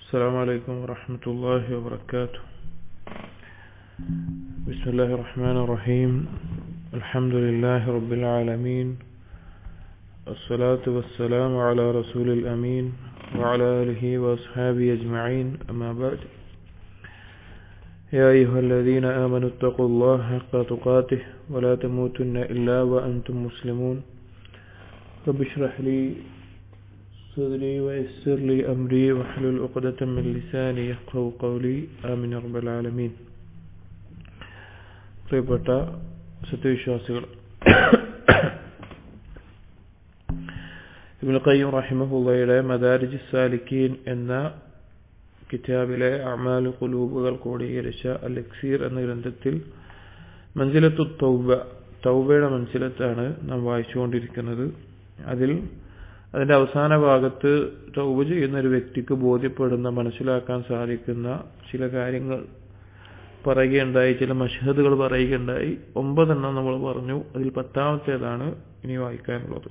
السلام عليكم ورحمة الله وبركاته. بسم الله الرحمن الرحيم. الحمد لله رب العالمين، الصلاة والسلام على رسول الأمين وعلى آله وأصحابه أجمعين، أما بعد. يا أيها الذين آمنوا اتقوا الله حق تقاته ولا تموتن إلا وأنتم مسلمون. رب اشرح لي صدري ويسر لي أمري واحلل عقدة من لساني يفقهوا قولي آمين رب العالمين. പ്രിയപ്പെട്ട സത്യവിശ്വാസികൾ, ഇബ്നുൽ ഖയ്യിം റഹിമഹുള്ളയുടെ മദാരിജ് സാലിക്കീൻ എന്ന കിതാബിലെ അഅ്മാലുൽ ഖുലൂബുകൾ ക്രോഡീകരിച്ച അൽ-ഇക്സീർ എന്ന ഗ്രന്ഥത്തിൽ മൻസിലത്തു തൗബയുടെ മൻസിലത്താണ് നാം വായിച്ചുകൊണ്ടിരിക്കുന്നത്. അതിന്റെ അവസാന ഭാഗത്ത് തൗബ ചെയ്യുന്ന ഒരു വ്യക്തിക്ക് ബോധ്യപ്പെടുന്ന, മനസ്സിലാക്കാൻ സാധിക്കുന്ന ചില കാര്യങ്ങൾ പറയുകയുണ്ടായി, ചില മശ്ഹദുകൾ പറയുകയുണ്ടായി. 9 എണ്ണം നമ്മൾ പറഞ്ഞു. അതിൽ 10ാമത്തേതാണ് ഇനി വായിക്കാനുള്ളത്.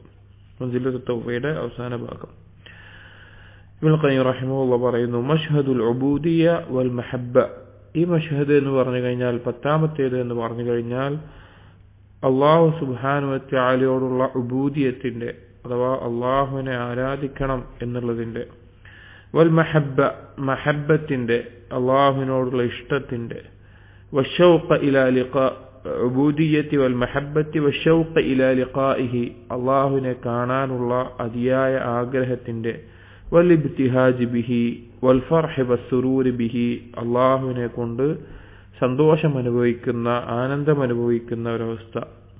മൻസിലത്തു തൗബയുടെ അവസാന ഭാഗം. ഇബ്നുൽ ഖയ്യിം റഹിമഹുള്ളാഹ് പറയുന്നു, മശ്ഹദുൽ ഉബൂദിയ്യ വൽ മഹബ്ബ. ഈ മശ്ഹദ് എന്ന് പറഞ്ഞു കഴിഞ്ഞാൽ, 10ാമത്തേത് എന്ന് പറഞ്ഞു കഴിഞ്ഞാൽ, അല്ലാഹു സുബ്ഹാനഹു വ തആലയോടുള്ള ഉബൂദിയത്തിന്റെ, അഥവാ അള്ളാഹുവിനെ ആരാധിക്കണം എന്നുള്ളതിന്റെ, വൽ മഹബ്ബ, മഹബ്ബത്തിന്റെ, അള്ളാഹുവിനോടുള്ള ഇഷ്ടത്തിന്റെ, വശൗഖ ഇലാ ലിഖാ ഉബൂദിയ്യത്തി വൽ മഹബ്ബത്തി വശൗഖ ഇലാ ലിഖാഇഹി, അള്ളാഹുവിനെ കാണാനുള്ള അതിയായ ആഗ്രഹത്തിന്റെ, വൽ ഇബ്തിഹാജ് ബിഹി വൽ ഫർഹ് വസ്സുറൂർ ബിഹി, അള്ളാഹുവിനെ കൊണ്ട് സന്തോഷം അനുഭവിക്കുന്ന, ആനന്ദം അനുഭവിക്കുന്ന ഒരവസ്ഥ.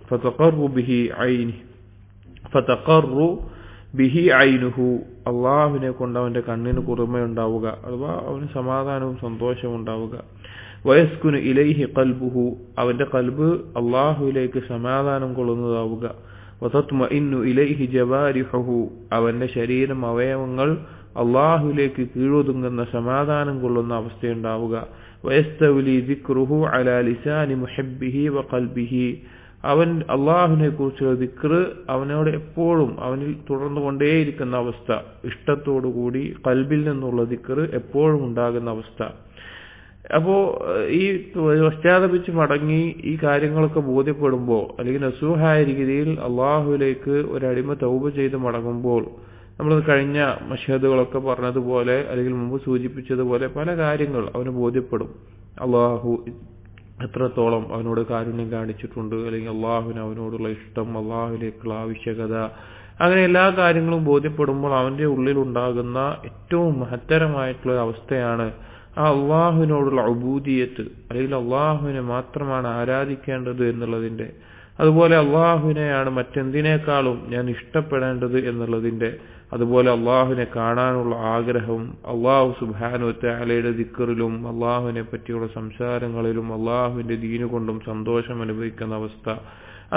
ഫതഖറു ബിഹി ഐനുഹു, അള്ളാഹുവിനെ കൊണ്ട് അവന്റെ കണ്ണിന് കുറുമയുണ്ടാവുക, അഥവാ അവന് സമാധാനവും സന്തോഷവും ഉണ്ടാവുക. വയസ്കുനു ഇലൈഹി ഖൽബുഹു, അവന്റെ ഖൽബ് അള്ളാഹുവിലേക്ക് സമാധാനം കൊള്ളുന്നതാവുക. വതത്മഇന്നു ഇലൈഹി ജവാരിഹുഹു, അവന്റെ ശരീരം, അവയവങ്ങൾ അള്ളാഹുവിലേക്ക് കീഴൊതുങ്ങുന്ന, സമാധാനം കൊള്ളുന്ന അവസ്ഥയുണ്ടാവുക. വയസ്തൗലി ദിക്റുഹു അലാ ലിസാനി മുഹബ്ബിഹി വഖൽബിഹി, അവൻ അള്ളാഹുവിനെ കുറിച്ചുള്ള ദിക്ർ അവനോട് എപ്പോഴും, അവനിൽ തുടർന്നു കൊണ്ടേയിരിക്കുന്ന അവസ്ഥ, ഇഷ്ടത്തോടുകൂടി ഖൽബിൽ നിന്നുള്ള ദിക്ർ എപ്പോഴും ഉണ്ടാകുന്ന അവസ്ഥ. അപ്പോ ഈ പശ്ചാത്തപിച്ച് മടങ്ങി ഈ കാര്യങ്ങളൊക്കെ ബോധ്യപ്പെടുമ്പോൾ, അല്ലെങ്കിൽ നസൂഹായ രീതിയിൽ അള്ളാഹുവിലേക്ക് ഒരടിമ തൗബ ചെയ്ത് മടങ്ങുമ്പോൾ, നമ്മൾ കഴിഞ്ഞ മശ്ഹദുകളൊക്കെ പറഞ്ഞതുപോലെ, അല്ലെങ്കിൽ മുമ്പ് സൂചിപ്പിച്ചതുപോലെ പല കാര്യങ്ങൾ അവന് ബോധ്യപ്പെടും. അള്ളാഹു എത്രത്തോളം അവനോട് കാരുണ്യം കാണിച്ചിട്ടുണ്ട്, അല്ലെങ്കിൽ അള്ളാഹുവിന് അവനോടുള്ള ഇഷ്ടം, അള്ളാഹുവിലേക്കുള്ള ആവശ്യകത, അങ്ങനെ എല്ലാ കാര്യങ്ങളും ബോധ്യപ്പെടുമ്പോൾ അവന്റെ ഉള്ളിൽ ഉണ്ടാകുന്ന ഏറ്റവും മഹത്തരമായിട്ടുള്ള അവസ്ഥയാണ് ആ അള്ളാഹുവിനോടുള്ള ഉബൂദിയത്ത്, അല്ലെങ്കിൽ അള്ളാഹുവിനെ മാത്രമാണ് ആരാധിക്കേണ്ടത് എന്നുള്ളതിന്റെ, അതുപോലെ അള്ളാഹുവിനെയാണ് മറ്റെന്തിനേക്കാളും ഞാൻ ഇഷ്ടപ്പെടേണ്ടത് എന്നുള്ളതിന്റെ, അതുപോലെ അള്ളാഹുവിനെ കാണാനുള്ള ആഗ്രഹവും, അള്ളാഹു സുബ്ഹാനഹു വ തആലയുടെ ദിക്റിലും അള്ളാഹുവിനെ പറ്റിയുള്ള സംസാരങ്ങളിലും അള്ളാഹുവിന്റെ ദീന് കൊണ്ടും സന്തോഷം അനുഭവിക്കുന്ന അവസ്ഥ,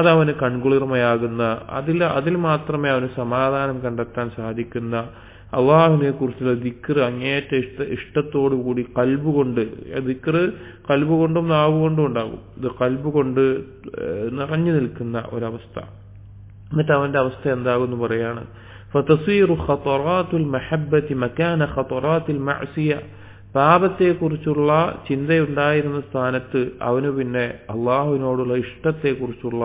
അതവന് കൺകുളിർമയാകുന്ന, അതിൽ മാത്രമേ അവന് സമാധാനം കണ്ടെത്താൻ സാധിക്കുന്ന, അള്ളാഹുവിനെ കുറിച്ചുള്ള ദിക്ർ അങ്ങേയറ്റ ഇഷ്ടത്തോടുകൂടി ഖൽബ് കൊണ്ട്, ദിക്ർ ഖൽബ് കൊണ്ടും നാവ് കൊണ്ടും ഉണ്ടാകും, ഇത് ഖൽബ് കൊണ്ട് നിറഞ്ഞു നിൽക്കുന്ന ഒരവസ്ഥ. എന്നിട്ട് അവന്റെ അവസ്ഥ എന്താകുന്നു പറയാണ്, ഫതസീറു ഖതറാത്തുൽ മഹബ്ബത്തി മകാന ഖതറാത്തിൽ മഅസിയ, പാപത്തെക്കുറിച്ചുള്ള ചിന്തയുണ്ടായിരുന്ന സ്ഥാനത്ത് അവന് പിന്നെ അള്ളാഹുവിനോടുള്ള ഇഷ്ടത്തെക്കുറിച്ചുള്ള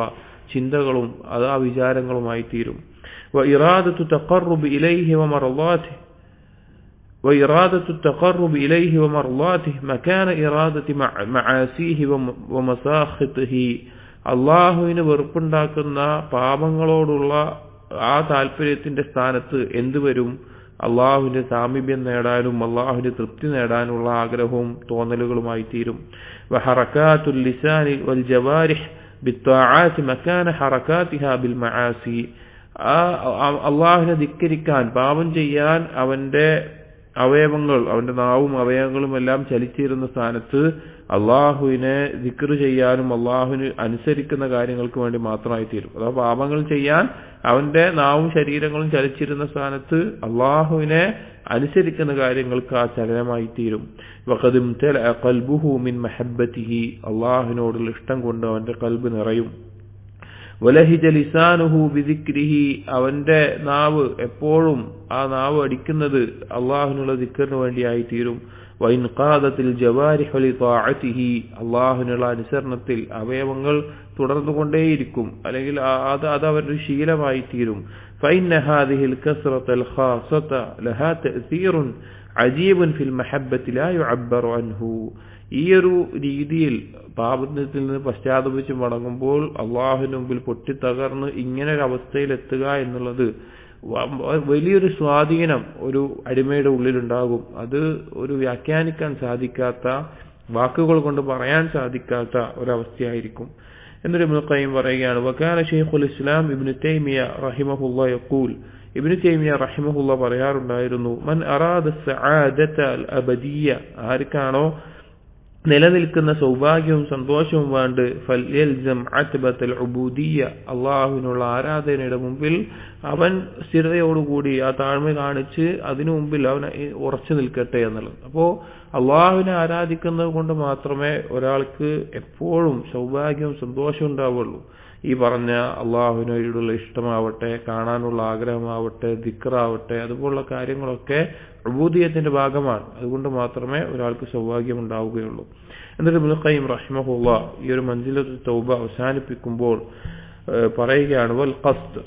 ചിന്തകളും ആ വിചാരങ്ങളുമായി തീരും. وإرادة التقرب إليه ومرضاته مكان إرادة معاصيه ومساخطه, അള്ളാഹുവിന് വെറുപ്പുണ്ടാക്കുന്ന പാപങ്ങളോടുള്ള ആ താല്പര്യത്തിന്റെ സ്ഥാനത്ത് എന്തുവരും? അള്ളാഹുവിന്റെ സാമീപ്യം നേടാനും അള്ളാഹുവിന്റെ തൃപ്തി നേടാനുള്ള ആഗ്രഹവും തോന്നലുകളുമായി തീരും. വഹറകാത്തുൽ ലിസാനി വൽ ജവാരിഹ് ബിത്വാഅത്തി മകാന ഹറകാതിഹാ ബിൽ മആസി, അള്ളാഹുവിനെ ധിക്കരിക്കാൻ, പാപം ചെയ്യാൻ അവന്റെ അവയവങ്ങൾ, അവന്റെ നാവും അവയവങ്ങളും എല്ലാം ചലിച്ചിരുന്ന സ്ഥാനത്ത് അള്ളാഹുവിനെ ദിക്ർ ചെയ്യാനും അള്ളാഹുവിന് അനുസരിക്കുന്ന കാര്യങ്ങൾക്ക് വേണ്ടി മാത്രമായി തീരും. അഥവാ പാപങ്ങൾ ചെയ്യാൻ അവന്റെ നാവും ശരീരങ്ങളും ചലിച്ചിരുന്ന സ്ഥാനത്ത് അള്ളാഹുവിനെ അനുസരിക്കുന്ന കാര്യങ്ങൾക്ക് ആ ചലനമായി തീരും. വഖദ് ഇംതലഅ ഖൽബുഹു മിൻ മഹബ്ബതിഹി, അള്ളാഹുവിനോടുള്ള ഇഷ്ടം കൊണ്ട് അവന്റെ ഖൽബ് നിറയും. വലഹിജ ലിസാനുഹു ബിദിക്രിഹി, അവന്റെ നാവ് എപ്പോഴും ആ നാവ് അടിക്കുന്നത് അള്ളാഹുവിനുള്ള ദിക്റിന് വേണ്ടിയായി തീരും. വൈൻ ഖാദത്തിൽ ജവാരിഹു ലിതാഅതിഹി, അള്ളാഹുവിനുള്ള അനുസരണത്തിൽ അവയവങ്ങൾ തുടർന്നുകൊണ്ടേയിരിക്കും, അല്ലെങ്കിൽ അത് അവരുടെ ശീലമായി തീരും. ഫഇന്ന ഹാദിഹിൽ കസ്റത്തൽ ഖാസത ലഹാ തഅസീറുൻ അജീബുൻ ഫിൽ മഹബ്ബത്തി ലാ യുഅബ്ബറു അൻഹു. ഈ ഒരു രീതിയിൽ പാപത്തിൽ നിന്ന് പശ്ചാത്തപിച്ച് മടങ്ങുമ്പോൾ അള്ളാഹുവിന് മുമ്പിൽ പൊട്ടിത്തകർന്ന് ഇങ്ങനെ ഒരു അവസ്ഥയിലെത്തുക എന്നുള്ളത് വലിയൊരു സ്വാധീനം ഒരു അടിമയുടെ ഉള്ളിലുണ്ടാകും. അത് ഒരു വ്യാഖ്യാനിക്കാൻ സാധിക്കാത്ത, വാക്കുകൾ കൊണ്ട് പറയാൻ സാധിക്കാത്ത ഒരവസ്ഥയായിരിക്കും. എന്നൊരു ഇബ്നു ഖയ്യിം പറയുകയാണ്, വകാന ശൈഖുൽ ഇസ്ലാം ഇബ്നു തൈമിയ റഹിമഹുല്ലാഹ് യഖൂൽ, ഇബ്നു തൈമിയ റഹിമഹുല്ലാഹ് പറയാറുണ്ടായിരുന്നു, മൻ അറാദ സഅദത അൽ അബദിയ, ആർക്കാണോ നിലനിൽക്കുന്ന സൗഭാഗ്യവും സന്തോഷവും വേണ്ട, ഫൽയൽസം അത്ബത്തൽ ഉബൂദിയ, അള്ളാഹുവിനുള്ള ആരാധനയുടെ മുമ്പിൽ അവൻ സ്ഥിരതയോടുകൂടി ആ താഴ്മ കാണിച്ച് അതിനു മുമ്പിൽ അവൻ ഉറച്ചു നിൽക്കട്ടെ എന്നുള്ളത്. അപ്പോൾ അള്ളാഹുവിനെ ആരാധിക്കുന്നത് കൊണ്ട് മാത്രമേ ഒരാൾക്ക് എപ്പോഴും സൗഭാഗ്യവും സന്തോഷവും ഉണ്ടാവുള്ളൂ. ഈ പറഞ്ഞ അള്ളാഹുവിനോടുള്ള ഇഷ്ടമാവട്ടെ, കാണാനുള്ള ആഗ്രഹമാവട്ടെ, ദിക്റാവട്ടെ, അതുപോലുള്ള കാര്യങ്ങളൊക്കെ ഉബൂദിയത്തിന്റെ ഭാഗമാണ്. അതുകൊണ്ട് മാത്രമേ ഒരാൾക്ക് സൗഭാഗ്യം ഉണ്ടാവുകയുള്ളൂ. എന്നിട്ട് ഇബ്നു ഖയ്യിം റഹിമഹുല്ലാഹ് ഈ ഒരു മൻസിലത്തുൽ തൗബ അവസാനിപ്പിക്കുമ്പോൾ പറയുകയാണ്, വൽ ഖസ്ദ്,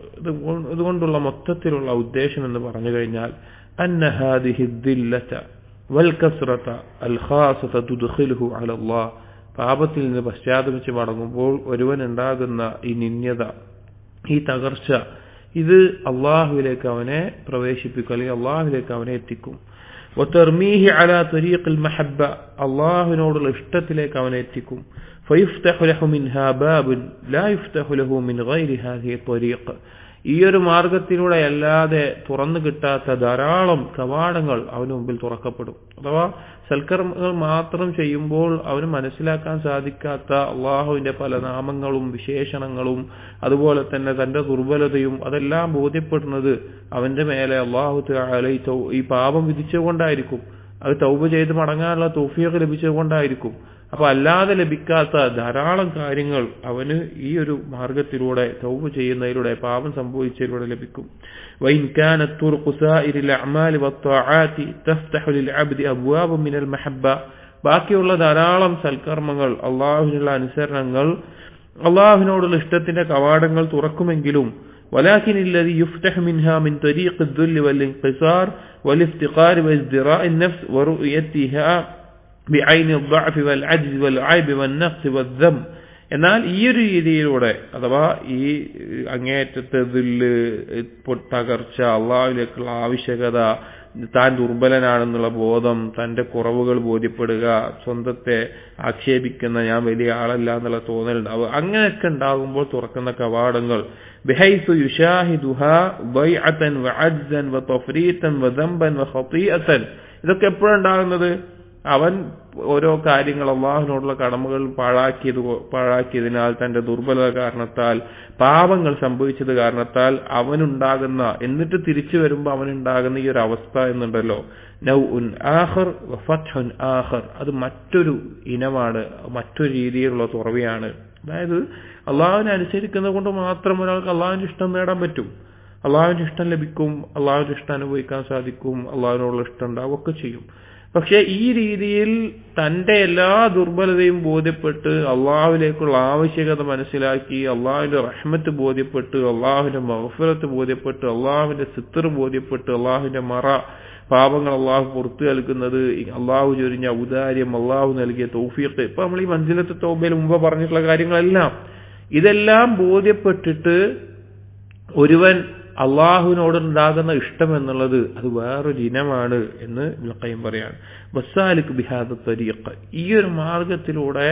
ഇതുകൊണ്ടുള്ള മൊത്തത്തിലുള്ള ഉദ്ദേശം എന്ന് പറഞ്ഞു കഴിഞ്ഞാൽ, അന്ന ഹാദിഹി ദില്ലത വൽ കസ്റത അൽ ഖാസത തുദ്ഖിലുഹു അലല്ലാഹ്, പാപത്തിൽ നിന്ന് പശ്ചാത്തപിച്ച് മടങ്ങുമ്പോൾ ഒരുവൻ ഉണ്ടാകുന്ന ഈ നിന്യത, ഈ തകർച്ച, ഇത് അള്ളാഹുവിലേക്ക് അവനെ പ്രവേശിപ്പിക്കും, അല്ലെങ്കിൽ അള്ളാഹുവിലേക്ക് അവനെ എത്തിക്കും. വതർമീഹി അലാ തരീഖിൽ മഹബ്ബ, അള്ളാഹുവിനോടുള്ള ഇഷ്ടത്തിലേക്ക് അവനെ എത്തിക്കും. ഫയുഫ്തഹു ലഹു മിൻഹാ ബാബുൻ ലാ യുഫ്തഹു ലഹു മിൻ ഗൈരി ഹാദിഹി ത്വരീഖ്, ഈ ഒരു മാർഗത്തിലൂടെ അല്ലാതെ തുറന്നു കിട്ടാത്ത ധാരാളം കവാടങ്ങൾ അവന് മുമ്പിൽ തുറക്കപ്പെടും. അഥവാ സൽക്കർമ്മങ്ങൾ മാത്രം ചെയ്യുമ്പോൾ അവന് മനസ്സിലാക്കാൻ സാധിക്കാത്ത അള്ളാഹുവിന്റെ പല നാമങ്ങളും വിശേഷണങ്ങളും അതുപോലെ തന്നെ തന്റെ ദുർബലതയും അതെല്ലാം ബോധ്യപ്പെടുന്നത് അവന്റെ മേലെ അള്ളാഹു തആല ഈ പാപം വിധിച്ചുകൊണ്ടായിരിക്കും. അത് തൗബ ചെയ്ത് മടങ്ങാനുള്ള തൗഫീഖ് ലഭിച്ചുകൊണ്ടായിരിക്കും. അപ്പൊ അല്ലാതെ ലഭിക്കാത്ത ധാരാളം കാര്യങ്ങൾ അവന് ഈ ഒരു മാർഗത്തിലൂടെ തൗബ ചെയ്യുന്നതിലൂടെ, പാപം സംഭവിച്ചതിലൂടെ ലഭിക്കും. വഇൻ കാനത് തുർഖു സായിരിൽ അഅമാലി വത്ത്വാആതി തഫ്തഹു ലിൽ അബ്ദി അബ്വാബ മിനൽ മഹബ്ബ, ബാക്കിയുള്ള ധാരാളം സൽക്കർമ്മങ്ങൾ, അള്ളാഹുവിനുള്ള അനുസരണങ്ങൾ, അള്ളാഹുവിനോടുള്ള ഇഷ്ടത്തിന്റെ കവാടങ്ങൾ തുറക്കുമെങ്കിലും, ولكن الذي يفتح منها من طريق الذل والانكسار والافتقار وازدراء النفس ورؤيتها بعين الضعف والعجز والعيب والنقص والذم, എന്നാൽ ഈ ഒരു രീതിയിലൂടെ, അഥവാ ഈ അങ്ങേയറ്റത്തെ ദില്ല്, തകർച്ച, അള്ളാഹുവിലേക്കുള്ള ആവശ്യകത, താൻ ദുർബലനാണെന്നുള്ള ബോധം, തന്റെ കുറവുകൾ ബോധ്യപ്പെടുക, സ്വന്തത്തെ ആക്ഷേപിക്കുന്ന ഞാൻ വലിയ ആളല്ല എന്നുള്ള തോന്നലുണ്ടാവുക, അങ്ങനെയൊക്കെ ഉണ്ടാകുമ്പോൾ തുറക്കുന്ന കവാടങ്ങൾ, ബിഹൈസു യുശാഹിദുഹാ ബൈഅതൻ വഅജ്സൻ വതഫരീതൻ വദംബൻ വഖതീഅതൻ, ഇതൊക്കെ എപ്പോഴുണ്ടാകുന്നത്? അവൻ ഓരോ കാര്യങ്ങൾ, അള്ളാഹുവിനോടുള്ള കടമകൾ പാഴാക്കിയതിനാൽ, തന്റെ ദുർബലത കാരണത്താൽ, പാപങ്ങൾ സംഭവിച്ചത് കാരണത്താൽ അവനുണ്ടാകുന്ന, എന്നിട്ട് തിരിച്ചു വരുമ്പോൾ അവനുണ്ടാകുന്ന ഈ ഒരു അവസ്ഥ എന്നുണ്ടല്ലോ, നൗഉൻ ആഖർ വഫത്ഹുൻ ആഖർ, അത് മറ്റൊരു ഇനമാണ്, മറ്റൊരു രീതിയിലുള്ള തുറവിയാണ്. അതായത് അള്ളാഹുവിനെ അനുസരിക്കുന്നത് കൊണ്ട് മാത്രം ഒരാൾക്ക് അള്ളാഹുവിന്റെ ഇഷ്ടം നേടാൻ പറ്റും, അള്ളാഹുവിന്റെ ഇഷ്ടം ലഭിക്കും, അള്ളാഹുവിന്റെ ഇഷ്ടം അനുഭവിക്കാൻ സാധിക്കും, അള്ളാഹുവിനോടുള്ള ഇഷ്ടം ഉണ്ടാവും, ഒക്കെ ചെയ്യും. പക്ഷെ ഈ രീതിയിൽ തന്റെ എല്ലാ ദുർബലതയും ബോധ്യപ്പെട്ട്, അള്ളാഹുവിലേക്കുള്ള ആവശ്യകത മനസ്സിലാക്കി, അള്ളാഹുവിന്റെ റഹ്മത്ത് ബോധ്യപ്പെട്ട്, അള്ളാഹുവിന്റെ മഗ്ഫിറത്ത് ബോധ്യപ്പെട്ട്, അള്ളാഹുവിന്റെ സിത്ർ ബോധ്യപ്പെട്ട്, അള്ളാഹുവിന്റെ മറ, പാപങ്ങൾ അള്ളാഹു പുറത്തു നൽകുന്നത്, അള്ളാഹു ചൊരിഞ്ഞ ഔദാര്യം, അള്ളാഹു നൽകിയ തൗഫീഖ്, ഇപ്പൊ നമ്മൾ ഈ മൻസിലത്ത് തൗബയിൽ മുമ്പ് പറഞ്ഞിട്ടുള്ള കാര്യങ്ങളെല്ലാം, ഇതെല്ലാം ബോധ്യപ്പെട്ടിട്ട് ഒരുവൻ അള്ളാഹുവിനോടുണ്ടാകുന്ന ഇഷ്ടം എന്നുള്ളത് അത് വേറൊരു ഇനമാണ് എന്ന് ഇബ്നു ഖയ്യിം പറയാണ്. വസാലിക് ബിഹാദ തരീഖ്, ഈ ഒരു മാർഗത്തിലൂടെ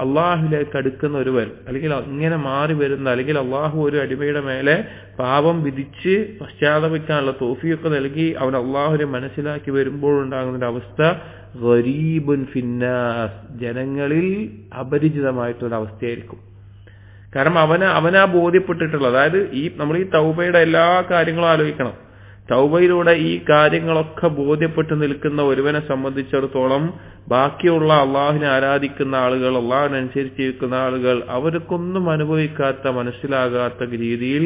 അള്ളാഹുവിലേക്ക് അടുക്കുന്ന ഒരുവൻ, അല്ലെങ്കിൽ ഇങ്ങനെ മാറി വരുന്ന, അല്ലെങ്കിൽ അള്ളാഹു ഒരു അടിമയുടെ മേലെ പാപം വിധിച്ച് പശ്ചാത്തപിക്കാനുള്ള തൗഫീഖ് നൽകി അവൻ അള്ളാഹുവിനെ മനസ്സിലാക്കി വരുമ്പോഴുണ്ടാകുന്ന ഒരു അവസ്ഥ, ഗരീബുൻ ഫിന്നാസ്, ജനങ്ങളിൽ അപരിചിതമായിട്ടുള്ള അവസ്ഥയായിരിക്കും. കാരണം അവനാ ബോധ്യപ്പെട്ടിട്ടുള്ളത്. അതായത് നമ്മൾ ഈ തൗബയുടെ എല്ലാ കാര്യങ്ങളും ആലോചിക്കണം. തൗബയിലൂടെ ഈ കാര്യങ്ങളൊക്കെ ബോധ്യപ്പെട്ട് നിൽക്കുന്ന ഒരുവനെ സംബന്ധിച്ചിടത്തോളം ബാക്കിയുള്ള അള്ളാഹുവിനെ ആരാധിക്കുന്ന ആളുകൾ, അള്ളാഹുവിനനുസരിച്ചിരിക്കുന്ന ആളുകൾ അവർക്കൊന്നും അനുഭവിക്കാത്ത, മനസ്സിലാകാത്ത രീതിയിൽ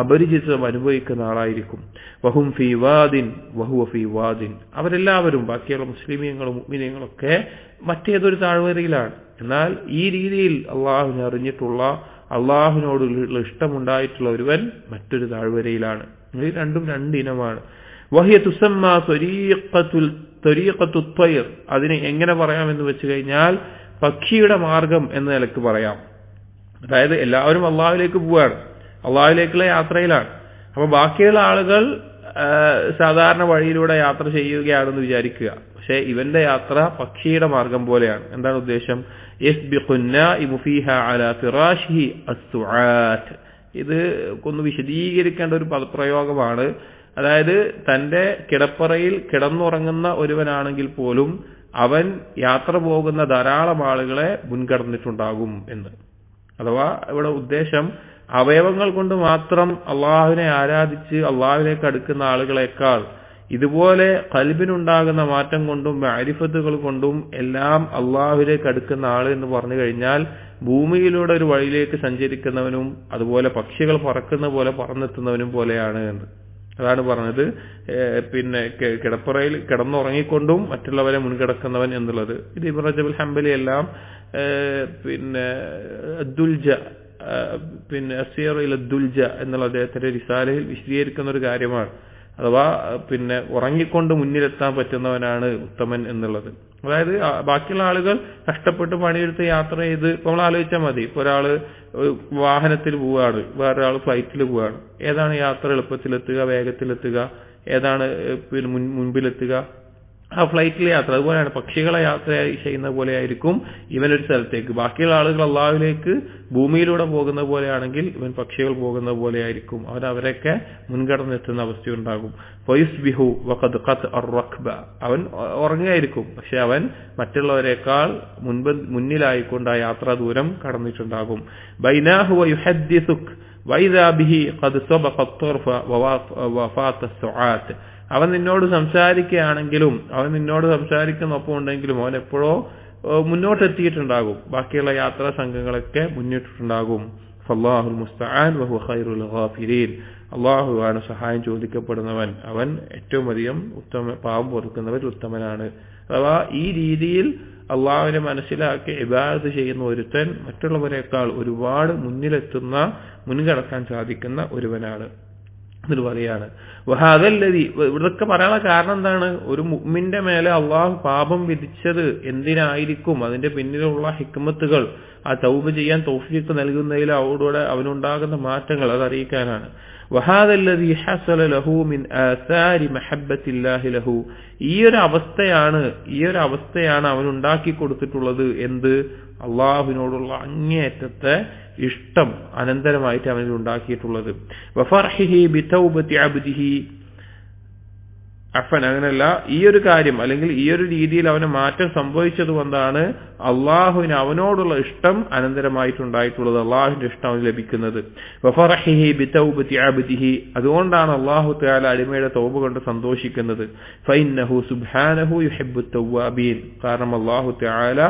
അപരിചിതം അനുഭവിക്കുന്ന ആളായിരിക്കും. വഹും ഫീ വാദിൻ വഹുവ ഫീ വാദിൻ, അവരെല്ലാവരും ബാക്കിയുള്ള മുസ്ലിമീങ്ങളും മുഅ്മിനീങ്ങളൊക്കെ മറ്റേതൊരു താഴ്വരയിലാണ്. എന്നാൽ ഈ രീതിയിൽ അള്ളാഹുവിനെ അറിഞ്ഞിട്ടുള്ള, അള്ളാഹുവിനോടുള്ള ഇഷ്ടമുണ്ടായിട്ടുള്ള ഒരുവൻ മറ്റൊരു താഴ്വരയിലാണ്. ഇത് രണ്ടും രണ്ടിനമാണ്. വഹിയ തുസമ്മ ത്വരീഖത്തു ത്വയ്ർ, അതിനെ എങ്ങനെ പറയാമെന്ന് വെച്ച് കഴിഞ്ഞാൽ പക്ഷിയുടെ മാർഗം എന്ന നിലക്ക് പറയാം. അതായത് എല്ലാവരും അള്ളാഹുവിലേക്ക് പോവുകയാണ്, അള്ളാഹുവിലേക്കുള്ള യാത്രയിലാണ്. അപ്പൊ ബാക്കിയുള്ള ആളുകൾ സാധാരണ വഴിയിലൂടെ യാത്ര ചെയ്യുകയാണെന്ന് വിചാരിക്കുക. പക്ഷെ ഇവന്റെ യാത്ര പക്ഷിയുടെ മാർഗം പോലെയാണ്. എന്താണ് ഉദ്ദേശം? ഇത് ഒന്ന് വിശദീകരിക്കേണ്ട ഒരു പദപ്രയോഗമാണ്. അതായത് തന്റെ കിടപ്പറയിൽ കിടന്നുറങ്ങുന്ന ഒരുവനാണെങ്കിൽ പോലും അവൻ യാത്ര പോകുന്ന ധാരാളം ആളുകളെ മുൻകടന്നിട്ടുണ്ടാകും എന്ന്. അഥവാ ഇവിടെ ഉദ്ദേശം അവയവങ്ങൾ കൊണ്ട് മാത്രം അള്ളാഹുവിനെ ആരാധിച്ച് അള്ളാഹുവിലേക്ക് അടുക്കുന്ന ആളുകളെക്കാൾ ഇതുപോലെ ഖൽബിനുണ്ടാകുന്ന മാറ്റം കൊണ്ടും മഅരിഫത്തുകൾ കൊണ്ടും എല്ലാം അള്ളാഹുവിലേക്ക് അടുക്കുന്ന ആള് എന്ന് പറഞ്ഞു കഴിഞ്ഞാൽ ഭൂമിയിലൂടെ ഒരു വഴിയിലേക്ക് സഞ്ചരിക്കുന്നവനും അതുപോലെ പക്ഷികൾ പറക്കുന്ന പോലെ പറന്നെത്തുന്നവനും പോലെയാണ് എന്ന്. അതാണ് പറഞ്ഞത്. പിന്നെ കിടപ്പറയിൽ കിടന്നുറങ്ങിക്കൊണ്ടും മറ്റുള്ളവരെ മുൻകിടക്കുന്നവൻ എന്നുള്ളത്. ഇത് ഇബ്നു റജബുൽ ഹംബലി എല്ലാം പിന്നെ അദ്ദുൽജ, പിന്നെ അസിയറുൽ അദ്ദുൽജ എന്നുള്ള അദ്ദേഹത്തിന്റെ റിസാലയിൽ വിശദീകരിക്കുന്ന ഒരു കാര്യമാണ്. അഥവാ പിന്നെ ഉറങ്ങിക്കൊണ്ട് മുന്നിലെത്താൻ പറ്റുന്നവനാണ് ഉത്തമൻ എന്നുള്ളത്. അതായത് ബാക്കിയുള്ള ആളുകൾ കഷ്ടപ്പെട്ട് പണിയെടുത്ത് യാത്ര ചെയ്ത്, ഇപ്പൊ നമ്മൾ ആലോചിച്ചാൽ മതി, ഇപ്പൊ ഒരാള് വാഹനത്തിൽ പോവുകയാണ്, വേറൊരാൾ ഫ്ലൈറ്റിൽ പോവുകയാണ്. ഏതാണ് യാത്ര എളുപ്പത്തിലെത്തുക, വേഗത്തിലെത്തുക, ഏതാണ് പിന്നെ മുൻപിലെത്തുക? ആ ഫ്ലൈറ്റിലെ യാത്ര. അതുപോലെയാണ് പക്ഷികളെ യാത്ര ചെയ്യുന്ന പോലെ ആയിരിക്കും ഇവനൊരു സ്ഥലത്തേക്ക്. ബാക്കിയുള്ള ആളുകൾ അള്ളാഹുവിലേക്ക് ഭൂമിയിലൂടെ പോകുന്ന പോലെയാണെങ്കിൽ ഇവൻ പക്ഷികൾ പോകുന്ന പോലെ ആയിരിക്കും. അവരൊക്കെ മുൻകടന്നെത്തുന്ന അവസ്ഥയുണ്ടാകും. അവൻ ഉറങ്ങുകയായിരിക്കും, പക്ഷെ അവൻ മറ്റുള്ളവരെക്കാൾ മുന്നിലായിക്കൊണ്ട് ആ യാത്രാ ദൂരം കടന്നിട്ടുണ്ടാകും. ബൈനാഹു വയുഹദ്ദിസുക് വൈദാ ബിഹി ഖദ് സബഖ അത്ത്ർഫ വഫാത അസ്സുആത്ത്. അവൻ നിന്നോട് സംസാരിക്കുകയാണെങ്കിലും, അവൻ നിന്നോട് സംസാരിക്കുന്നൊപ്പം ഉണ്ടെങ്കിലും അവൻ എപ്പോഴോ മുന്നോട്ടെത്തിയിട്ടുണ്ടാകും. ബാക്കിയുള്ള യാത്രാ സംഘങ്ങളൊക്കെ മുന്നിട്ടിട്ടുണ്ടാകും. ഫല്ലാഹുൽ മുസ്തആൻ വഹുവ ഖൈറുൽ ഗാഫിരീൻ. അള്ളാഹുവാണ് സഹായം ചോദിക്കപ്പെടുന്നവൻ, അവൻ ഏറ്റവും അധികം പാപം പൊറുക്കുന്നവർ ഉത്തമനാണ്. അഥവാ ഈ രീതിയിൽ അള്ളാഹുവിനെ മനസ്സിലാക്കി ഇബാദത്ത് ചെയ്യുന്ന ഒരുത്തൻ മറ്റുള്ളവരെക്കാൾ ഒരുപാട് മുന്നിലെത്തുന്ന, മുൻകടക്കാൻ സാധിക്കുന്ന ഒരുവനാണ് എന്ന് പറയാണ്. വഹാദല്ലദി, ഇവിടൊക്കെ പറയാനുള്ള കാരണം എന്താണ്? ഒരു മുഅ്മിന്റെ മേലെ അള്ളാഹു പാപം വിധിച്ചത് എന്തിനായിരിക്കും, അതിന്റെ പിന്നിലുള്ള ഹിക്മത്തുകൾ, ആ തൗബ ചെയ്യാൻ തൗഫീഖ് നൽകുന്നതിൽ അവരോട് അവനുണ്ടാകുന്ന മാറ്റങ്ങൾ അതറിയിക്കാനാണ്. വഹാദല്ലദി ഹസല ലഹു മിൻ ആസാരി മഹബ്ബത്തില്ലാഹി ലഹു, ഈ ഒരു അവസ്ഥയാണ് അവനുണ്ടാക്കി കൊടുത്തിട്ടുള്ളത്. എന്ത്? അള്ളാഹുവിനോടുള്ള അങ്ങേയറ്റത്തെ ഇഷ്ടം അനന്തരമായിട്ട് അവനിൽ ഉണ്ടാക്കിയിട്ടുള്ളത്. വഫർഹിഹി ബിതൗബതി അബ്ദിഹി അഫൻ, അങ്ങനെയല്ല, ഈ ഒരു കാര്യം അല്ലെങ്കിൽ ഈ ഒരു രീതിയിൽ അവന് മാറ്റം സംഭവിച്ചത് കൊണ്ടാണ് അള്ളാഹുവിന് അവനോടുള്ള ഇഷ്ടം അനന്തരമായിട്ടുണ്ടായിട്ടുള്ളത്, അള്ളാഹുവിന്റെ ഇഷ്ടം അവന് ലഭിക്കുന്നത്. വഫറഹിഹി ബിതൗബതി അബ്ദിഹി, അതുകൊണ്ടാണ് അള്ളാഹു തആല അടിമയുടെ തൗബ കൊണ്ട് സന്തോഷിക്കുന്നത്. ഫഇന്നഹു സുബ്ഹാനഹു യുഹിബ്ബുത് തവ്വാബീൻ, കാരണം അള്ളാഹു തആല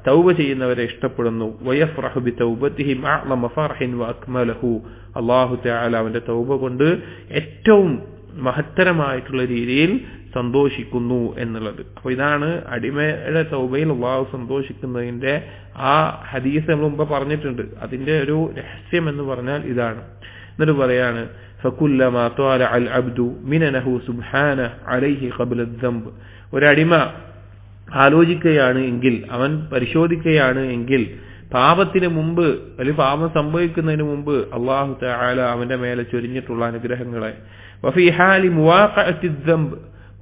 തൗബ ചെയ്യുന്നവരെ ഇഷ്ടപ്പെടുന്നു. വയഫ്റഹു ബിതൗബതിഹി അഅ്ലമ ഫർഹിൻ വഅക്മലഹു, അള്ളാഹു തആല അവന്റെ തൗബ കൊണ്ട് ഏറ്റവും മഹത്തരമായിട്ടുള്ള രീതിയിൽ സന്തോഷിക്കുന്നു എന്നുള്ളത്. അപ്പൊ ഇതാണ് അടിമയുടെ തൗബയിൽ അള്ളാഹു സന്തോഷിക്കുന്നതിന്റെ ആ ഹദീസ് നമ്മൾ മുമ്പ് പറഞ്ഞിട്ടുണ്ട്. അതിന്റെ ഒരു രഹസ്യം എന്ന് പറഞ്ഞാൽ ഇതാണ്. എന്നിട്ട് പറയാണ് ഫകുല്ലമാ ത്വാല അൽ അബ്ദു മിനനഹു സുബ്ഹാനഹു അലൈഹി ഖബ്ല അദ്ദംബ്, ഒരടിമ ആലോചിക്കുകയാണ് എങ്കിൽ, അവൻ പരിശോധിക്കുകയാണ് എങ്കിൽ, പാപത്തിന് മുമ്പ് അല്ലെങ്കിൽ പാപം സംഭവിക്കുന്നതിന് മുമ്പ് അള്ളാഹു തആല അവന്റെ മേലെ ചൊരിഞ്ഞിട്ടുള്ള അനുഗ്രഹങ്ങളെ, വഫീ ഹാലി മുവാഖഅത്തി അദ്ദംബ്,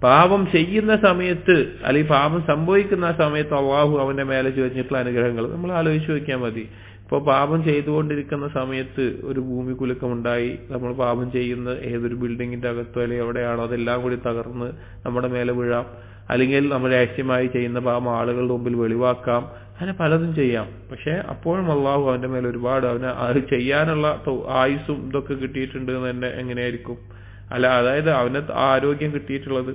പാപം ചെയ്യുന്ന സമയത്ത് അല്ലെങ്കിൽ പാപം സംഭവിക്കുന്ന സമയത്ത് അള്ളാഹു അവന്റെ മേലെ ചൊരിഞ്ഞിട്ടുള്ള അനുഗ്രഹങ്ങൾ നമ്മൾ ആലോചിച്ച് നോക്കിയാൽ മതി. ഇപ്പോൾ പാപം ചെയ്തുകൊണ്ടിരിക്കുന്ന സമയത്ത് ഒരു ഭൂമി കുലുക്കമുണ്ടായി, നമ്മൾ പാപം ചെയ്യുന്ന ഏതൊരു ബിൽഡിങ്ങിന്റെ അകത്തോ അല്ലെങ്കിൽ എവിടെയാണോ അതെല്ലാം കൂടി തകർന്ന് നമ്മുടെ മേലെ വീഴാം, അല്ലെങ്കിൽ നമ്മൾ രഹസ്യമായി ചെയ്യുന്ന പാപം ആളുകളുടെ മുമ്പിൽ വെളിവാക്കാം, അങ്ങനെ പലതും ചെയ്യാം. പക്ഷെ അപ്പോഴും അള്ളാഹു അവന്റെ മേലെ ഒരുപാട് അവന് അത് ചെയ്യാനുള്ള ആയുസ്സും ഇതൊക്കെ കിട്ടിയിട്ടുണ്ട് എന്ന് തന്നെ എങ്ങനെയായിരിക്കും? അല്ല, അതായത് അവന് ആരോഗ്യം കിട്ടിയിട്ടുള്ളത്.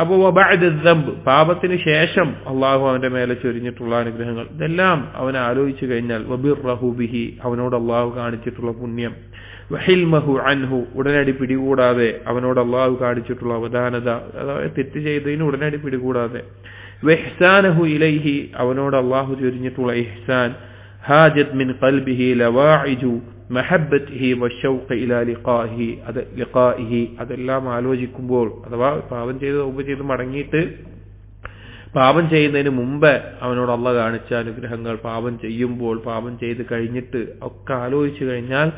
അപ്പോൾ വബഅദ ദംബ്, പാപത്തിന് ശേഷം അള്ളാഹു അവന്റെ മേലെ ചൊരിഞ്ഞിട്ടുള്ള അനുഗ്രഹങ്ങൾ, ഇതെല്ലാം അവൻ ആലോചിച്ചു കഴിഞ്ഞാൽ വബിർറഹു ബിഹി, അവനോട് അള്ളാഹു കാണിച്ചിട്ടുള്ള പുണ്യം, വഹിൽമഹു അൻഹു, ഉടനടി പിടികൂടാതെ അവനോട് അള്ളാഹു കാണിച്ചിട്ടുള്ള അവധാനത, അതായത് തെറ്റ് ചെയ്തതിന് ഉടനടി പിടികൂടാതെ, വഇഹ്സാനഹു ഇലൈഹി, അവനോട് അള്ളാഹു ചൊരിഞ്ഞിട്ടുള്ള ഇഹ്സാൻ, ഹാജത് മിൻ ഖൽബിഹി ലവാഇജു മഹബ്ബത്തിഹി വശൗഖ് ഇലാ ലിഖാഇഹി, അതെല്ലാം ആലോചിക്കുമ്പോൾ, അഥവാ പാപം ചെയ്ത് തൗബ ചെയ്ത് മടങ്ങിയിട്ട് പാപം ചെയ്യുന്നതിന് മുമ്പ് അവനോട് അള്ളാഹ് കാണിച്ച അനുഗ്രഹങ്ങൾ, പാപം ചെയ്യുമ്പോൾ, പാപം ചെയ്ത് കഴിഞ്ഞിട്ട് ഒക്കെ ആലോചിച്ചു കഴിഞ്ഞാൽ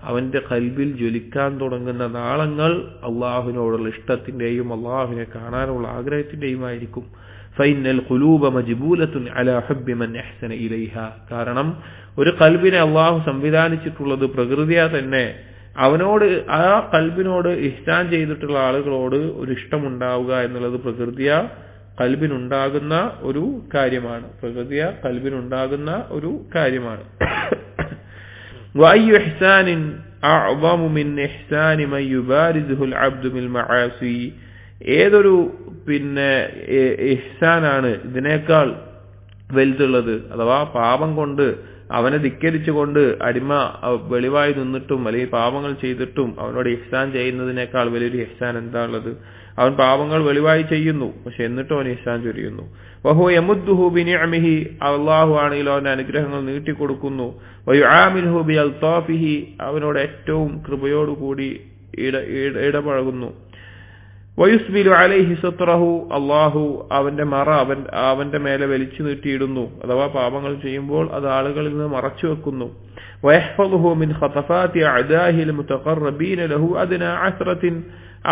അവന്റെ ഖൽബിൽ ജ്വലിക്കാൻ തുടങ്ങുന്ന നാളങ്ങൾ അള്ളാഹുവിനോടുള്ള ഇഷ്ടത്തിന്റെയും അള്ളാഹുവിനെ കാണാനുള്ള ആഗ്രഹത്തിന്റെയും ആയിരിക്കും. ഫൈനൽ ഖുലൂബ മജ്ബൂലത്തുൻ അലാ ഹബ്ബി മൻ അഹ്സന ഇലൈഹ, കാരണം ഒരു ഖൽബിനെ അള്ളാഹു സംവിധാനിച്ചിട്ടുള്ളത് പ്രകൃതിയാ തന്നെ അവനോട്, ആ ഖൽബിനോട് ഇഹ്സാൻ ചെയ്തിട്ടുള്ള ആളുകളോട് ഒരു ഇഷ്ടമുണ്ടാവുക എന്നുള്ളത് പ്രകൃതിയാ ഖൽബിനുണ്ടാകുന്ന ഒരു കാര്യമാണ്, പ്രകൃതിയാ ഖൽബിനുണ്ടാകുന്ന ഒരു കാര്യമാണ്. വഅയ്യു ഇഹ്സാനിൻ അഅ്ളമു മിൻ ഇഹ്സാനി മൻ യുബാരിസുൽ അബ്ദു ബിൽ മആസി, ഏതൊരു ഇഹ്സാനാണ് ഇതിനേക്കാൾ വലുതുള്ളത്, അഥവാ പാപം കൊണ്ട് അവനെ ധിക്കരിച്ചുകൊണ്ട് അടിമ വെളിവായി നിന്നിട്ടും അല്ലെങ്കിൽ പാപങ്ങൾ ചെയ്തിട്ടും അവനോട് ഇഹ്സാൻ ചെയ്യുന്നതിനേക്കാൾ വലിയൊരു ഇഹ്സാൻ എന്താ ഉള്ളത്? അവൻ പാപങ്ങൾ വെളിവായി ചെയ്യുന്നു, പക്ഷെ എന്നിട്ടും അവൻ ഇഹ്സാൻ ചൊരിയുന്നു. വഹുവ യമുദ്ദുഹു ബിനിഅമിഹി, അല്ലാഹു ആണെങ്കിൽ അവന്റെ അനുഗ്രഹങ്ങൾ നീട്ടിക്കൊടുക്കുന്നു. വയുആമിലുഹു ബിഅൽതാഫിഹി, അവനോട് ഏറ്റവും കൃപയോടുകൂടി ഇടപഴകുന്നു. വയുസ്ബിലു അലൈഹി സത്രഹു, അള്ളാഹു അവന്റെ മറ അവന്റെ മേലെ വലിച്ചു നീട്ടിയിടുന്നു, അഥവാ പാപങ്ങൾ ചെയ്യുമ്പോൾ അത് ആളുകളിൽ നിന്ന് മറച്ചു വെക്കുന്നു. വയഹ്ഫളുഹു മിൻ ഖതഫാതി അഅദാഹിൽ മുതഖറബീന ലഹു അദ്നാ അസ്റത്തിൻ,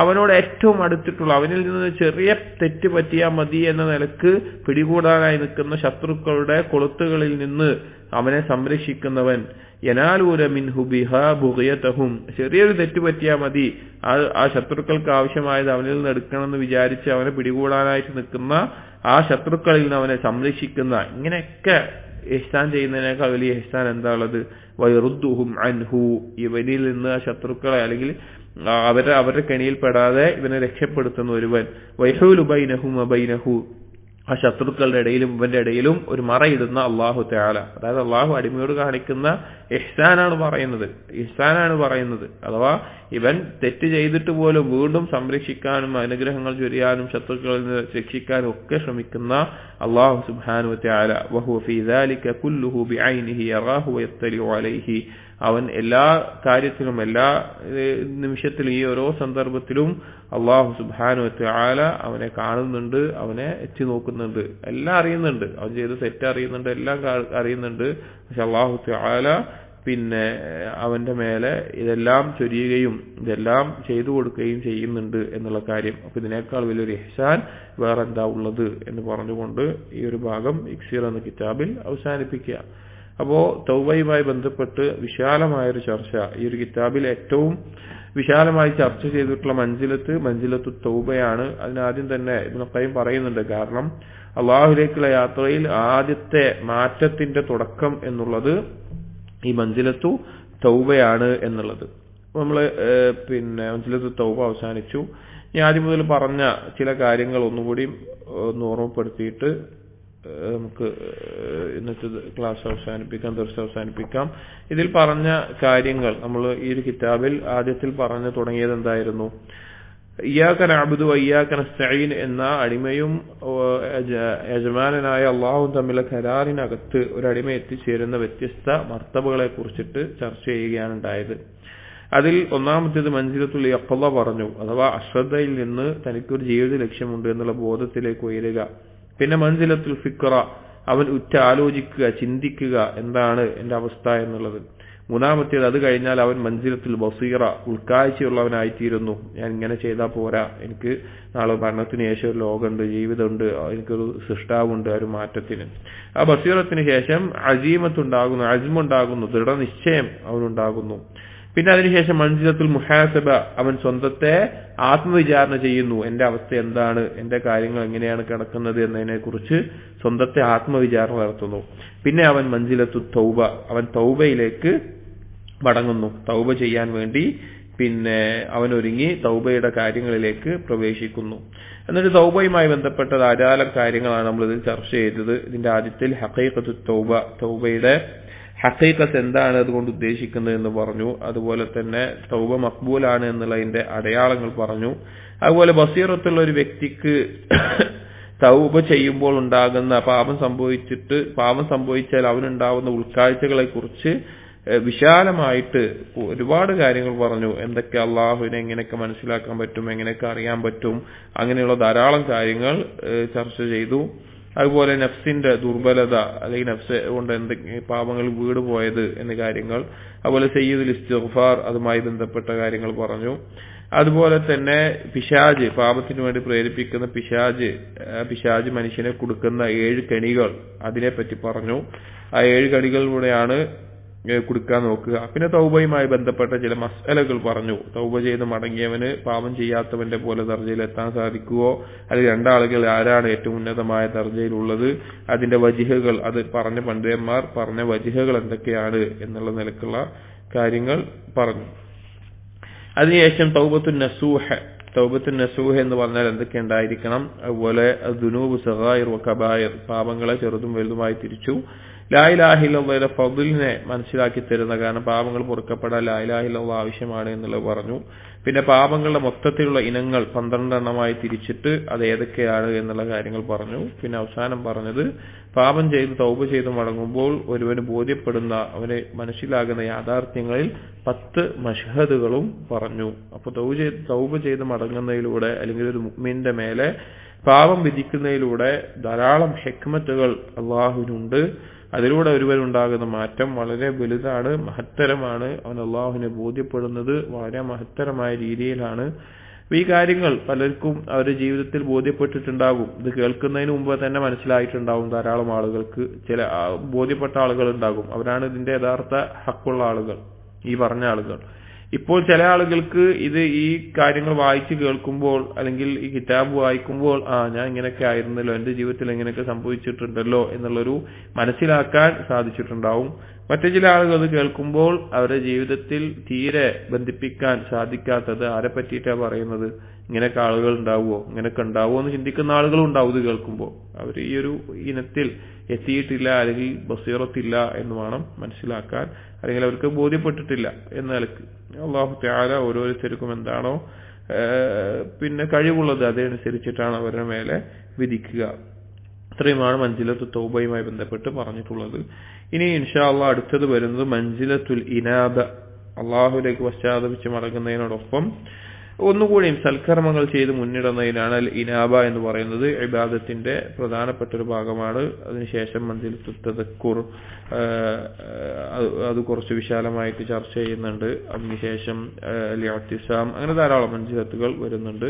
അവനോട് ഏറ്റവും അടുത്തിട്ടുള്ള, അവനിൽ നിന്ന് ചെറിയ തെറ്റ് പറ്റിയാൽ മതി എന്ന നിലക്ക് പിടികൂടാനായി നിൽക്കുന്ന ശത്രുക്കളുടെ കൊളുത്തുകളിൽ നിന്ന് അവനെ സംരക്ഷിക്കുന്നവൻ. യനാലൂന മിൻഹു ബിഹാ ബുഗയതഹും, ചെറിയൊരു തെറ്റ് പറ്റിയാൽ മതി, ആ ശത്രുക്കൾക്ക് ആവശ്യമായത് അവനിൽ നിന്ന് എടുക്കണമെന്ന് വിചാരിച്ച് അവനെ പിടികൂടാനായിട്ട് നിൽക്കുന്ന ആ ശത്രുക്കളിൽ നിന്ന് അവനെ സംരക്ഷിക്കുന്ന, ഇങ്ങനെയൊക്കെ ഇഹ്സാൻ ചെയ്യുന്നതിനേക്കാൾ വലിയ ഇഹ്സാൻ എന്താ ഉള്ളത്? വയറുദ്ദുഹും അൻഹു, ഇവനിൽ നിന്ന് ആ ശത്രുക്കളെ അല്ലെങ്കിൽ അവരുടെ കെണിയിൽപ്പെടാതെ ഇവനെ രക്ഷപ്പെടുത്തുന്ന ഒരുവൻ. വൈഹൂലു ബൈനഹും വബൈനഹു, ആ ശത്രുക്കളുടെ ഇടയിലും ഇവന്റെ ഇടയിലും ഒരു മറയിടുന്ന അള്ളാഹു തആല, അതായത് അള്ളാഹു അടിമയോട് കാണിക്കുന്ന ഇഹ്സാനാണ് പറയുന്നത്. അഥവാ ഇവൻ തെറ്റ് ചെയ്തിട്ട് പോലും വീണ്ടും സംരക്ഷിക്കാനും അനുഗ്രഹങ്ങൾ ചൊരിയാനും ശത്രുക്കളിൽ നിന്ന് രക്ഷിക്കാനും ഒക്കെ ശ്രമിക്കുന്ന അള്ളാഹു സുബ്ഹാനഹു വതആല. വഹുവ ഫീ ദാലിക കുല്ലുഹു ബിഐനിഹി യറാഹു വയത്തലിഉ അലൈഹി, അവൻ എല്ലാ കാര്യത്തിലും എല്ലാ നിമിഷത്തിലും ഈ ഓരോ സന്ദർഭത്തിലും അള്ളാഹു സുബ്ഹാനഹു വതആല അവനെ കാണുന്നുണ്ട്, അവനെ എത്തി നോക്കുന്നുണ്ട്, എല്ലാം അറിയുന്നുണ്ട്, അവൻ ചെയ്ത തെറ്റ് അറിയുന്നുണ്ട്, എല്ലാം അറിയുന്നുണ്ട്. പക്ഷെ അള്ളാഹു തആല അവന്റെ മേലെ ഇതെല്ലാം ചൊരിയുകയും ഇതെല്ലാം ചെയ്തു കൊടുക്കുകയും ചെയ്യുന്നുണ്ട് എന്നുള്ള കാര്യം. അപ്പൊ ഇതിനേക്കാൾ വലിയൊരു ഇഹ്സാൻ വേറെന്താ ഉള്ളത് എന്ന് പറഞ്ഞുകൊണ്ട് ഈ ഒരു ഭാഗം ഇക്സീർ എന്ന കിതാബിൽ അവസാനിപ്പിക്കുക. അപ്പോ തൗബയുമായി ബന്ധപ്പെട്ട് വിശാലമായൊരു ചർച്ച ഈ ഒരു കിതാബിൽ ഏറ്റവും വിശാലമായി ചർച്ച ചെയ്തിട്ടുള്ള മൻസിലത്തു തൗബയാണ്. അതിനാദ്യം തന്നെ ഇബ്നു ഖയ്യിം പറയുന്നുണ്ട്, കാരണം അള്ളാഹുവിലേക്കുള്ള യാത്രയിൽ ആദ്യത്തെ മാറ്റത്തിന്റെ തുടക്കം എന്നുള്ളത് ഈ മൻസിലത്തു തൗബയാണ് എന്നുള്ളത്. നമ്മള് മൻസിലത്തു തൗബ അവസാനിച്ചു. ഞാൻ ആദ്യം മുതൽ പറഞ്ഞ ചില കാര്യങ്ങൾ ഒന്നുകൂടി ഓർമ്മപ്പെടുത്തിയിട്ട് നമുക്ക് ഇന്നത്തെ ക്ലാസ് അവസാനിപ്പിക്കാം, ദർസ് അവസാനിപ്പിക്കാം. ഇതിൽ പറഞ്ഞ കാര്യങ്ങൾ നമ്മൾ ഈ ഒരു കിതാബിൽ ആദ്യത്തിൽ പറഞ്ഞു തുടങ്ങിയത് എന്തായിരുന്നു? ഇയ്യാക നഅ്ബുദു വഇയ്യാക നസ്തഈൻ എന്ന അടിമയും യജമാനനായ അള്ളാഹുവും തമ്മിലുള്ള കരാറിനകത്ത് ഒരു അടിമ എത്തിച്ചേരുന്ന വ്യത്യസ്ത മർത്തബകളെ കുറിച്ചിട്ട് ചർച്ച ചെയ്യുകയാണ് ഉണ്ടായത്. അതിൽ ഒന്നാമത്തേത് മൻസിലത്തുൽ യഖ്ള പറഞ്ഞു, അഥവാ അശ്രദ്ധയിൽ നിന്ന് തനിക്കൊരു ജീവിത ലക്ഷ്യമുണ്ട് എന്നുള്ള ബോധത്തിലേക്ക് ഉയരുക. പിന്നെ മൻസിലത്തുൽ ഫിക്ര, അവൻ ആലോചിക്കുക, ചിന്തിക്കുക, എന്താണ് എന്റെ അവസ്ഥ എന്നുള്ളത്. മൂന്നാമത്തേത് അത് കഴിഞ്ഞാൽ അവൻ മൻസിലത്തുൽ ബസീറ, ഉൾക്കാഴ്ചയുള്ളവനായിത്തീരുന്നു. ഞാൻ ഇങ്ങനെ ചെയ്താൽ പോരാ, എനിക്ക് നാളെ മരണത്തിന് ശേഷം ഒരു ലോകമുണ്ട്, ജീവിതമുണ്ട്, എനിക്കൊരു സൃഷ്ടാവുണ്ട്, ഒരു മാറ്റത്തിന്. ആ ബസീറത്തിന് ശേഷം അസീമത്തുണ്ടാകുന്നു, അസ്മുണ്ടാകുന്നു, ദൃഢനിശ്ചയം അവനുണ്ടാകുന്നു. പിന്നെ അതിനുശേഷം മൻസിലത്തുൽ മുഹാസബ, അവൻ സ്വന്തത്തെ ആത്മവിചാരണ ചെയ്യുന്നു. എന്റെ അവസ്ഥ എന്താണ്, എന്റെ കാര്യങ്ങൾ എങ്ങനെയാണ് കിടക്കുന്നത് എന്നതിനെ കുറിച്ച് സ്വന്തത്തെ ആത്മവിചാരണ നടത്തുന്നു. പിന്നെ അവൻ മൻസിലത്തു തൗബ, അവൻ തൗബയിലേക്ക് മടങ്ങുന്നു, തൗബ ചെയ്യാൻ വേണ്ടി പിന്നെ അവനൊരുങ്ങി തൗബയുടെ കാര്യങ്ങളിലേക്ക് പ്രവേശിക്കുന്നു. എന്നിട്ട് തൗബയുമായി ബന്ധപ്പെട്ട ധാരാളം കാര്യങ്ങളാണ് നമ്മൾ ഇതിൽ ചർച്ച ചെയ്തത്. ഇതിന്റെ ആദ്യത്തിൽ ഹഖീഖത്തു തൗബ, തൗബയുടെ ഹഖീഖത്ത് എന്താണ് അതുകൊണ്ട് ഉദ്ദേശിക്കുന്നത് എന്ന് പറഞ്ഞു. അതുപോലെ തന്നെ തൗബ മഖ്ബൂലാണ് എന്നുള്ളതിന്റെ അടയാളങ്ങൾ പറഞ്ഞു. അതുപോലെ ബസീറത്തുള്ള ഒരു വ്യക്തിക്ക് തൗബ ചെയ്യുമ്പോൾ ഉണ്ടാകുന്ന പാപം സംഭവിച്ചാൽ അവനുണ്ടാവുന്ന ഉൾക്കാഴ്ചകളെ കുറിച്ച് വിശാലമായിട്ട് ഒരുപാട് കാര്യങ്ങൾ പറഞ്ഞു. എന്തൊക്കെ അള്ളാഹുവിനെ എങ്ങനെയൊക്കെ മനസ്സിലാക്കാൻ പറ്റും, എങ്ങനെയൊക്കെ അറിയാൻ പറ്റും, അങ്ങനെയുള്ള ധാരാളം കാര്യങ്ങൾ ചർച്ച ചെയ്തു. അതുപോലെ നഫ്സിന്റെ ദുർബലത അല്ലെങ്കിൽ നഫ്സ് കൊണ്ട് എന്തൊക്കെ പാപങ്ങൾ വീടുപോയത് എന്ന കാര്യങ്ങൾ, അതുപോലെ സയ്യിദുൽ ഇസ്തിഗ്ഫാർ അതുമായി ബന്ധപ്പെട്ട കാര്യങ്ങൾ പറഞ്ഞു. അതുപോലെ തന്നെ പിശാജ്, പാപത്തിന് വേണ്ടി പ്രേരിപ്പിക്കുന്ന പിശാജ് മനുഷ്യനെ കൊടുക്കുന്ന 7 കെണികൾ അതിനെപ്പറ്റി പറഞ്ഞു. ആ 7 കെണികളിലൂടെയാണ് കൊടുക്കാൻ നോക്കുക. പിന്നെ തൗബയുമായി ബന്ധപ്പെട്ട ചില മസ്അലകൾ പറഞ്ഞു. തൗബ ചെയ്ത് മടങ്ങിയവന് പാപം ചെയ്യാത്തവന്റെ പോലെ ദർജയിൽ എത്താൻ സാധിക്കുമോ, അല്ലെങ്കിൽ രണ്ടാളുകൾ ആരാണ് ഏറ്റവും ഉന്നതമായ ദർജയിലുള്ളത്, അതിന്റെ വജിഹകൾ, അത് പറഞ്ഞ പണ്ഡിതന്മാർ പറഞ്ഞ വജിഹകൾ എന്തൊക്കെയാണ് എന്നുള്ള നിലക്കുള്ള കാര്യങ്ങൾ പറഞ്ഞു. അതിനുശേഷം തൗബത്തുൻ നസൂഹ് എന്ന് പറഞ്ഞാൽ എന്തൊക്കെ ഉണ്ടായിരിക്കണം, അതുപോലെ ദുനൂബ് സഗായിർ വ കബായിർ, പാപങ്ങളെ ചെറുതും വലുതുമായി തിരിച്ചു. ലാ ഇലാഹ ഇല്ലല്ലാഹുവിന്റെ ഫദ്ലിനെ മനസ്സിലാക്കി തരുന്ന, കാരണം പാപങ്ങൾ പൊറുക്കപ്പെടാൻ ലാ ഇലാഹ ഇല്ലല്ലാഹു ആവശ്യമാണ് എന്നുള്ളത് പറഞ്ഞു. പിന്നെ പാപങ്ങളുടെ മൊത്തത്തിലുള്ള ഇനങ്ങൾ 12 എണ്ണമായി തിരിച്ചിട്ട് അത് ഏതൊക്കെയാണ് എന്നുള്ള കാര്യങ്ങൾ പറഞ്ഞു. പിന്നെ അവസാനം പറഞ്ഞത് പാപം ചെയ്ത് തൗബ ചെയ്ത് മടങ്ങുമ്പോൾ ഒരുവന് ബോധ്യപ്പെടുന്ന, അവന് മനസ്സിലാകുന്ന യാഥാർത്ഥ്യങ്ങളിൽ 10 മഷ്ഹദുകളും പറഞ്ഞു. അപ്പൊ തൗബ ചെയ്ത് മടങ്ങുന്നതിലൂടെ അല്ലെങ്കിൽ ഒരു മുഅ്മിന്റെ മേലെ പാപം വിധിക്കുന്നതിലൂടെ ധാരാളം ഹിക്മത്തുകൾ അള്ളാഹുവിനുണ്ട്. അതിലൂടെ ഒരുവനുണ്ടാകുന്ന മാറ്റം വളരെ വലുതാണ്, മഹത്തരമാണ്. അവൻ അള്ളാഹുവിനെ ബോധ്യപ്പെടുന്നത് വളരെ മഹത്തരമായ രീതിയിലാണ്. ഈ കാര്യങ്ങൾ പലർക്കും അവരുടെ ജീവിതത്തിൽ ബോധ്യപ്പെട്ടിട്ടുണ്ടാകും. ഇത് കേൾക്കുന്നതിന് മുമ്പ് തന്നെ മനസ്സിലായിട്ടുണ്ടാവും ധാരാളം ആളുകൾക്ക്. ചില ബോധ്യപ്പെട്ട ആളുകൾ ഉണ്ടാകും, അവരാണ് ഇതിന്റെ യഥാർത്ഥ ഹക്കുള്ള ആളുകൾ, ഈ പറഞ്ഞ ആളുകൾ. ഇപ്പോൾ ചില ആളുകൾക്ക് ഈ കാര്യങ്ങൾ വായിച്ചു കേൾക്കുമ്പോൾ അല്ലെങ്കിൽ ഈ കിതാബ് വായിക്കുമ്പോൾ ഞാൻ ഇങ്ങനെയൊക്കെ ആയിരുന്നല്ലോ, എന്റെ ജീവിതത്തിൽ ഇങ്ങനെയൊക്കെ സംഭവിച്ചിട്ടുണ്ടല്ലോ എന്നുള്ളൊരു മനസ്സിലാക്കാൻ സാധിച്ചിട്ടുണ്ടാവും. മറ്റു ചില ആളുകൾ അത് കേൾക്കുമ്പോൾ അവരുടെ ജീവിതത്തിൽ തീരെ ബന്ധിപ്പിക്കാൻ സാധിക്കാത്തത്, ആരെ പറ്റിയിട്ടാ പറയുന്നത്, ഇങ്ങനെയൊക്കെ ആളുകൾ ഉണ്ടാവുമോ, ഇങ്ങനെയൊക്കെ ഉണ്ടാവുമോ എന്ന് ചിന്തിക്കുന്ന ആളുകളും ഉണ്ടാവും. ഇത് കേൾക്കുമ്പോൾ അവർ ഈ ഒരു ഇനത്തിൽ എത്തിയിട്ടില്ല അല്ലെങ്കിൽ ബസീറത്തില്ല എന്ന് വേണം മനസ്സിലാക്കാൻ, അല്ലെങ്കിൽ അവർക്ക് ബോധ്യപ്പെട്ടിട്ടില്ല എന്ന നിലക്ക്. അല്ലാഹു തആല ഓരോരുത്തർക്കും എന്താണോ പിന്നെ കഴിവുള്ളത് അതനുസരിച്ചിട്ടാണ് അവരുടെ മേലെ വിധിക്കുക. ഇത്രയുമാണ് മൻസിലത്തു തൗബയുമായി ബന്ധപ്പെട്ട് പറഞ്ഞിട്ടുള്ളത്. ഇനി ഇൻഷാ അല്ലാഹ് അടുത്തത് വരുന്നത് മൻസിലത്തുൽ ഇനാബ, അള്ളാഹുലേക്ക് പശ്ചാത്തപിച്ച് മടങ്ങുന്നതിനോടൊപ്പം ഒന്നുകൂടിയും സൽക്കർമ്മങ്ങൾ ചെയ്ത് മുന്നിടുന്നതിനാണ് അൽ ഇനാബ എന്ന് പറയുന്നത്. ഇബാദത്തിന്റെ പ്രധാനപ്പെട്ട ഒരു ഭാഗമാണ്. അതിനുശേഷം മൻസിലത്തു തദക്കുർ, അത് കുറച്ച് വിശാലമായിട്ട് ചർച്ച ചെയ്യുന്നുണ്ട്. അതിനുശേഷം അൽ ഇഅ്തിസാം, അങ്ങനെ ധാരാളം മൻസിലത്തുകൾ വരുന്നുണ്ട്.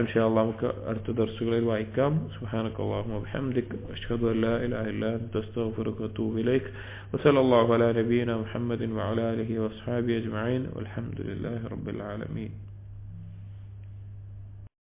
ഇൻഷാ അല്ലാഹ് നമുക്ക് അടുത്ത ദർസുകളിൽ വായിക്കാം. സുബ്ഹാനക്കല്ലാഹുമ്മ വബിഹംദിക അഷ്ഹദു അല്ലാ ഇലാഹ ഇല്ലാ അൻത അസ്തഗ്ഫിറുക വഅതൂബു ഇലൈക് വസല്ലല്ലാഹു അലാ നബിയിന മുഹമ്മദിൻ വഅലാ ആലിഹി വഅസ്ഹാബിഹി അജ്മഈൻ വൽഹംദുലില്ലാഹി റബ്ബിൽ ആലമീൻ.